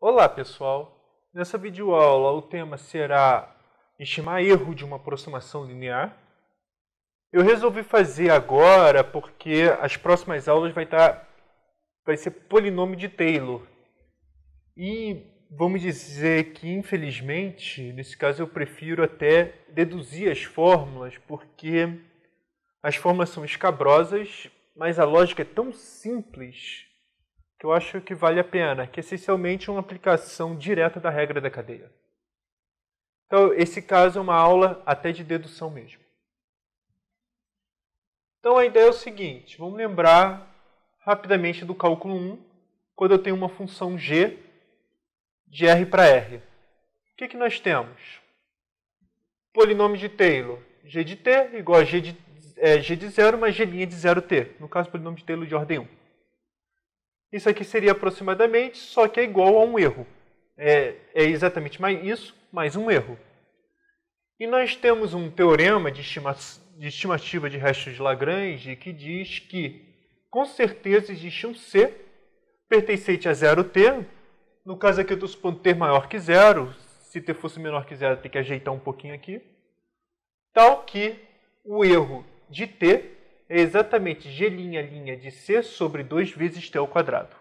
Olá pessoal, nessa videoaula o tema será estimar erro de uma aproximação linear. Eu resolvi fazer agora porque as próximas aulas vai ser polinômio de Taylor. E vamos dizer que infelizmente, nesse caso eu prefiro até deduzir as fórmulas porque as fórmulas são escabrosas, mas a lógica é tão simples que eu acho que vale a pena, que é essencialmente uma aplicação direta da regra da cadeia. Então, esse caso é uma aula até de dedução mesmo. Então, a ideia é o seguinte, vamos lembrar rapidamente do cálculo 1, quando eu tenho uma função g de R para R. O que nós temos? Polinômio de Taylor, g de t igual a g de 0 mais g' de 0t, no caso, polinômio de Taylor de ordem 1. Isso aqui seria aproximadamente, só que é igual a um erro. É exatamente mais isso, mais um erro. E nós temos um teorema de estimativa de restos de Lagrange que diz que, com certeza, existe um C pertencente a 0t. No caso aqui eu estou supondo t maior que 0. Se t fosse menor que 0, tem que ajeitar um pouquinho aqui. Tal que o erro de t é exatamente g' de c sobre 2 vezes t ao quadrado.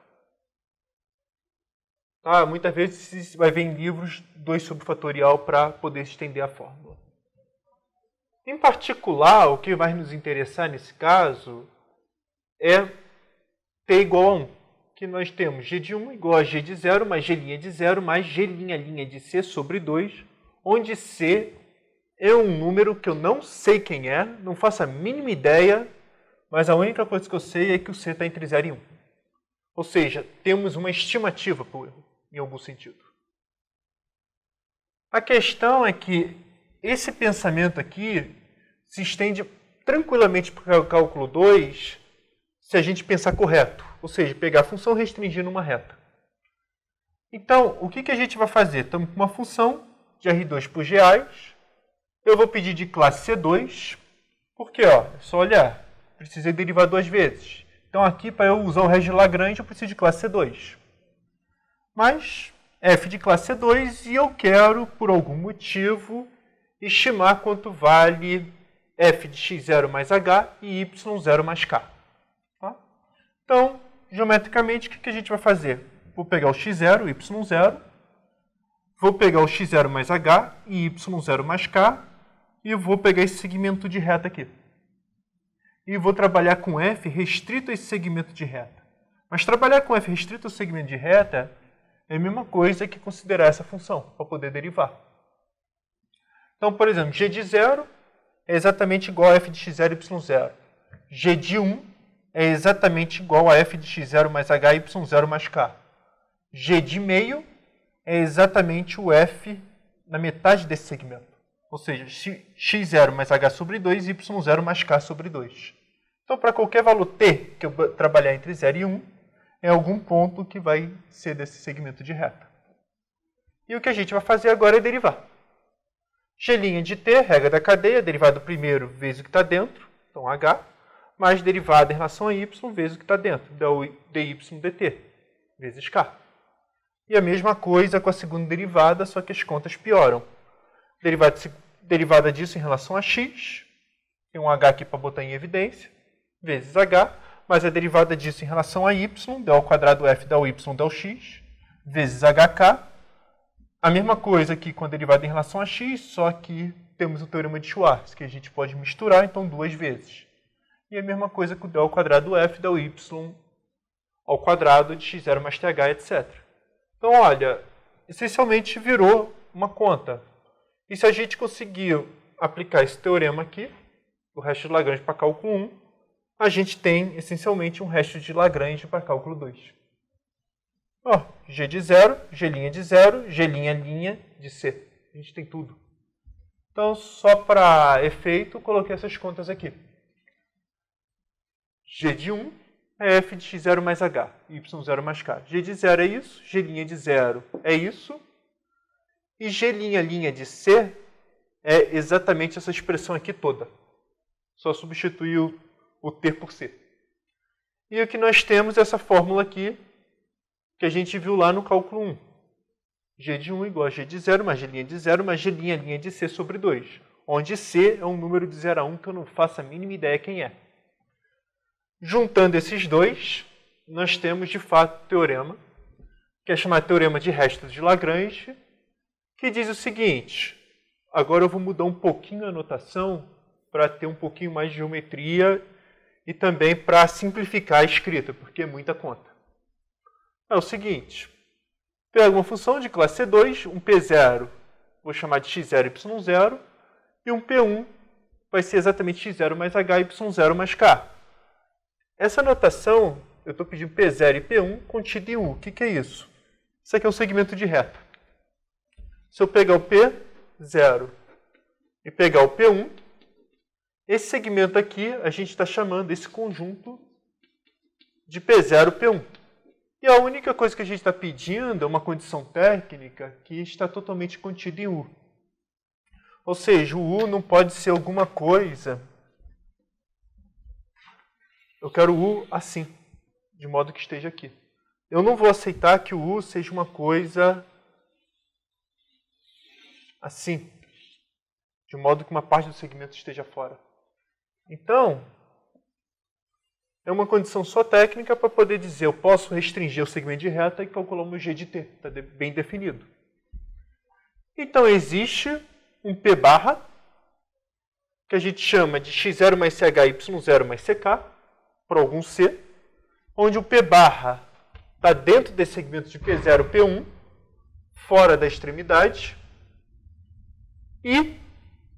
Muitas vezes você vai ver em livros 2 sobre fatorial para poder estender a fórmula. Em particular, o que vai nos interessar nesse caso é t igual a 1, que nós temos g de 1 igual a g de 0 mais g' de 0 mais g' de c sobre 2, onde c é um número que eu não sei quem é, não faço a mínima ideia, mas a única coisa que eu sei é que o c está entre 0 e 1. Ou seja, temos uma estimativa para o erro, em algum sentido. A questão é que esse pensamento aqui se estende tranquilamente para o cálculo 2 se a gente pensar correto, ou seja, pegar a função restringindo uma reta. Então, o que a gente vai fazer? Estamos com uma função de R2 por GAs. Eu vou pedir de classe C2, porque é só olhar, precisei derivar 2 vezes. Então aqui, para eu usar o resto de Lagrange, eu preciso de classe C2. Mas f de classe C2 e eu quero, por algum motivo, estimar quanto vale f de x0 mais h e y0 mais k. Tá? Então, geometricamente, o que a gente vai fazer? Vou pegar o x0, y0, vou pegar o x0 mais h e y0 mais k, e vou pegar esse segmento de reta aqui. E vou trabalhar com f restrito a esse segmento de reta. Mas trabalhar com f restrito ao segmento de reta é a mesma coisa que considerar essa função para poder derivar. Então, por exemplo, g de 0 é exatamente igual a f de x0 e y0. g de 1 é exatamente igual a f de x0 mais h e y0 mais k. g de meio é exatamente o f na metade desse segmento. Ou seja, x0 mais h sobre 2 e y0 mais k sobre 2. Então, para qualquer valor t que eu trabalhar entre 0 e 1, é algum ponto que vai ser desse segmento de reta. E o que a gente vai fazer agora é derivar. G' de t, regra da cadeia, derivada do primeiro vezes o que está dentro, então h, mais derivada em relação a y vezes o que está dentro, dy dt, vezes k. E a mesma coisa com a segunda derivada, só que as contas pioram. Derivada disso em relação a x, tem um h aqui para botar em evidência, vezes h, mais a derivada disso em relação a y, del ao quadrado f del y del x, vezes hk. A mesma coisa aqui com a derivada em relação a x, só que temos o teorema de Schwartz, que a gente pode misturar, então 2 vezes. E a mesma coisa com o del ao quadrado f del y ao quadrado de x0 mais th, etc. Então, olha, essencialmente virou uma conta. E se a gente conseguir aplicar esse teorema aqui, o resto de Lagrange para cálculo 1, a gente tem, essencialmente, um resto de Lagrange para cálculo 2. G de 0, G' de 0, G' de C. A gente tem tudo. Então, só para efeito, coloquei essas contas aqui. G de 1 é f de x0 mais h, y0 mais k. G de 0 é isso, G' de 0 é isso, e G' de C é exatamente essa expressão aqui toda. Só substituir o t por c. E o que nós temos é essa fórmula aqui, que a gente viu lá no cálculo 1. G de 1 igual a G de 0 mais G' de 0 mais G' de C sobre 2. Onde C é um número de 0 a 1 que eu não faço a mínima ideia quem é. Juntando esses dois, nós temos de fato o teorema, que é chamado Teorema de Restos de Lagrange, que diz o seguinte: agora eu vou mudar um pouquinho a notação para ter um pouquinho mais de geometria e também para simplificar a escrita, porque é muita conta. É o seguinte: pego uma função de classe C2, um P0, vou chamar de x0, y0, e um P1 vai ser exatamente x0 mais h, y0 mais k. Essa notação, eu estou pedindo P0 e P1 contido em U. O que é isso? Isso aqui é um segmento de reta. Se eu pegar o P0 e pegar o P1, esse segmento aqui a gente está chamando esse conjunto de P0 e P1. E a única coisa que a gente está pedindo é uma condição técnica que está totalmente contida em U. Ou seja, o U não pode ser alguma coisa. Eu quero o U assim, de modo que esteja aqui. Eu não vou aceitar que o U seja uma coisa assim, de modo que uma parte do segmento esteja fora. Então, é uma condição só técnica para poder dizer eu posso restringir o segmento de reta e calcular o meu G de T. Está bem definido. Então, existe um P barra, que a gente chama de x0 mais ch, y0 mais ck, por algum C, onde o P barra está dentro desse segmento de P0, P1, fora da extremidade, e,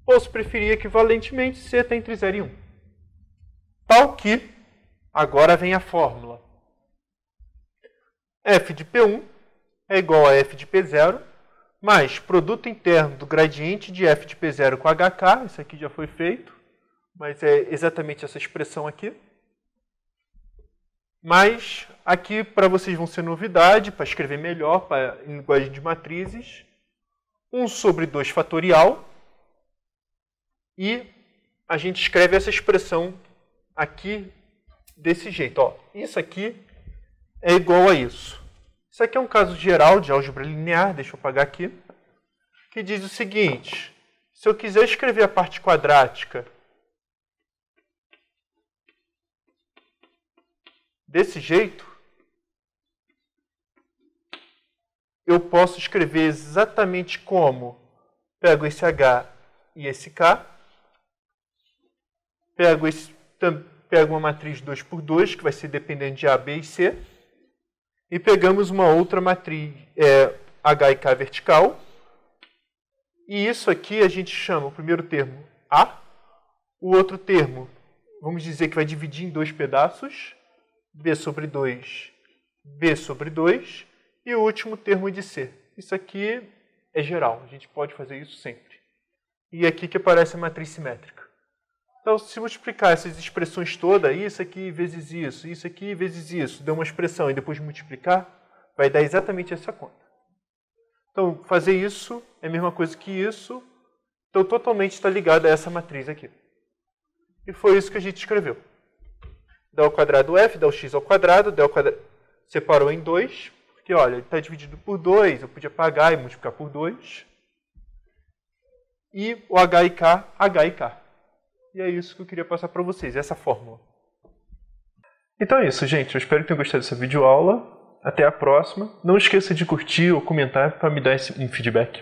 ou se preferir equivalentemente, C está entre 0 e 1. Tal que, agora vem a fórmula. F de P1 é igual a F de P0, mais produto interno do gradiente de F de P0 com HK, isso aqui já foi feito, mas é exatamente essa expressão aqui. Mas aqui para vocês vão ser novidade, para escrever melhor, em linguagem de matrizes, 1 sobre 2 fatorial, e a gente escreve essa expressão aqui desse jeito. Ó. Isso aqui é igual a isso. Isso aqui é um caso geral de álgebra linear, deixa eu apagar aqui, que diz o seguinte: se eu quiser escrever a parte quadrática desse jeito, eu posso escrever exatamente como pego esse H e esse K, pego uma matriz 2 por 2, que vai ser dependente de A, B e C, e pegamos uma outra matriz H e K vertical, e isso aqui a gente chama o primeiro termo A, o outro termo, vamos dizer que vai dividir em dois pedaços, B sobre 2, B sobre 2, e o último termo de C. Isso aqui é geral, a gente pode fazer isso sempre. E aqui que aparece a matriz simétrica. Então, se multiplicar essas expressões todas, isso aqui vezes isso aqui vezes isso, deu uma expressão, e depois multiplicar, vai dar exatamente essa conta. Então, fazer isso é a mesma coisa que isso, então totalmente está ligado a essa matriz aqui. E foi isso que a gente escreveu. Dá ao quadrado F, dá o x ao quadrado, separou em 2, porque olha, ele está dividido por 2, eu podia apagar e multiplicar por 2. E o H e K, H e K. E é isso que eu queria passar para vocês, essa fórmula. Então é isso, gente. Eu espero que tenham gostado dessa videoaula. Até a próxima. Não esqueça de curtir ou comentar para me dar um feedback.